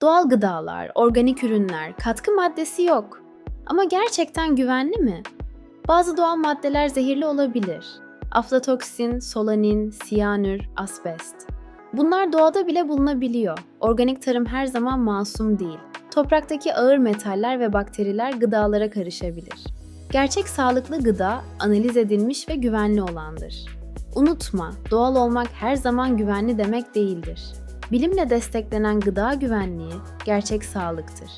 Doğal gıdalar, organik ürünler, katkı maddesi yok. Ama gerçekten güvenli mi? Bazı doğal maddeler zehirli olabilir. Aflatoksin, solanin, siyanür, asbest. Bunlar doğada bile bulunabiliyor. Organik tarım her zaman masum değil. Topraktaki ağır metaller ve bakteriler gıdalara karışabilir. Gerçek sağlıklı gıda analiz edilmiş ve güvenli olandır. Unutma, doğal olmak her zaman güvenli demek değildir. Bilimle desteklenen gıda güvenliği gerçek sağlıktır.